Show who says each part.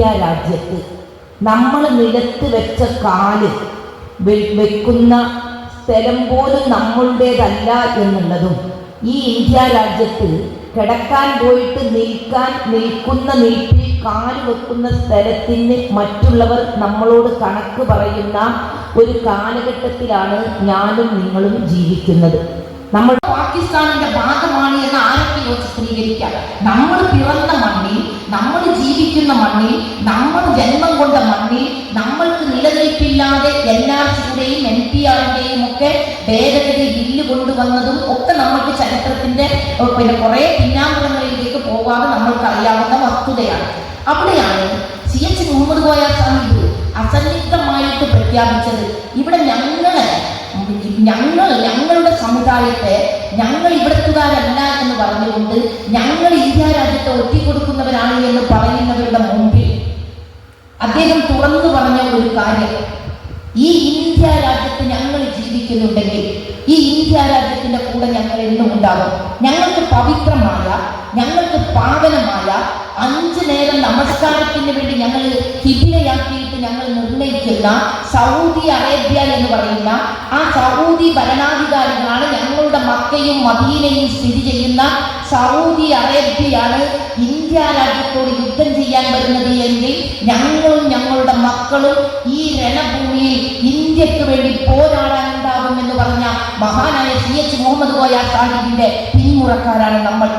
Speaker 1: India രാജ്യത്ത് നമ്മൾ നിലത്ത് വെച്ച കാല് വെക്കുന്ന സ്ഥലം പോലും നമ്മളുടേതല്ല എന്നുള്ളതും, ഈ ഇന്ത്യ രാജ്യത്ത് കിടക്കാൻ പോയിട്ട് നിൽക്കുന്ന നിൽപ്പിൽ കാല് വെക്കുന്ന സ്ഥലത്തിന് മറ്റുള്ളവർ നമ്മളോട് കണക്ക് പറയുന്ന ഒരു കാലഘട്ടത്തിലാണ് ഞാനും നിങ്ങളും ജീവിക്കുന്നത്. നമ്മൾ പാകിസ്ഥാനിന്റെ ഭാഗമാണ് എന്ന് ആരൊക്കെ ചിത്രീകരിക്കാം? നമ്മൾ പിറന്ന മണ്ണിൽ, നമ്മൾ ജീവിക്കുന്ന മണ്ണിൽ, നമ്മൾ ജന്മം കൊണ്ട മണ്ണിൽ നമ്മൾക്ക് നിലനിൽപ്പില്ലാതെ NRCയുടെയും NPRന്റെയും ഒക്കെ ഭേദഗതി ബില്ല് കൊണ്ടുവന്നതും ഒക്കെ നമ്മൾക്ക് ചരിത്രത്തിന്റെ കുറെ പിന്നാമ്പുറങ്ങളിലേക്ക് പോകാതെ നമ്മൾക്ക് അറിയാവുന്ന വസ്തുതയാണ്. അവിടെയാണ് CH മുഹമ്മദ് കോയ സാഹിബ് അസന്നിഗ്ധമായിട്ട് പ്രഖ്യാപിച്ചത്, ഇവിടെ ഞങ്ങളുടെ സമുദായത്തെ ഞങ്ങൾ ഇവിടത്തുകാരല്ല എന്ന് പറഞ്ഞുകൊണ്ട് ഞങ്ങൾ ഇന്ത്യ രാജ്യത്തെ ഒറ്റിക്കൊടുക്കുന്നവരാണ് എന്ന് പറയുന്നവരുടെ മുമ്പിൽ അദ്ദേഹം തുറന്നു പറഞ്ഞ ഒരു കാര്യം, ഈ ഇന്ത്യ രാജ്യത്ത് ഞങ്ങൾ ജീവിക്കുന്നുണ്ടെങ്കിൽ ഈ ഇന്ത്യ രാജ്യത്തിന്റെ കൂടെ ഞങ്ങൾ എന്നും ഉണ്ടാകും. ഞങ്ങൾക്ക് പവിത്രമായ, ഞങ്ങൾക്ക് പാവനമായ 5 നേരം നമസ്കാരത്തിന് വേണ്ടി ഞങ്ങൾ ഹിബിലയാക്കിയിട്ട് ഞങ്ങൾ നിർണയിക്കുന്ന സൗദി അറേബ്യ എന്ന് പറയുന്ന ആ സൗദി ഭരണാധികാരികളാണ് ഞങ്ങളുടെ മക്കയും മദീനയും സ്ഥിതി ചെയ്യുന്ന സൗദി അറേബ്യയാണ് ഇന്ത്യ രാജ്യത്തോട് യുദ്ധം ചെയ്യാൻ വരുന്നത് എങ്കിൽ ഞങ്ങളും ഞങ്ങളുടെ മക്കളും ഈ രണഭൂമിയിൽ ഇന്ത്യക്ക് വേണ്ടി പോരാടാനുണ്ടാകും എന്ന് പറഞ്ഞ മഹാനായ CH മുഹമ്മദ് കോയ സാഹിബിന്റെ പിന്മുറക്കാരാണ് നമ്മൾ.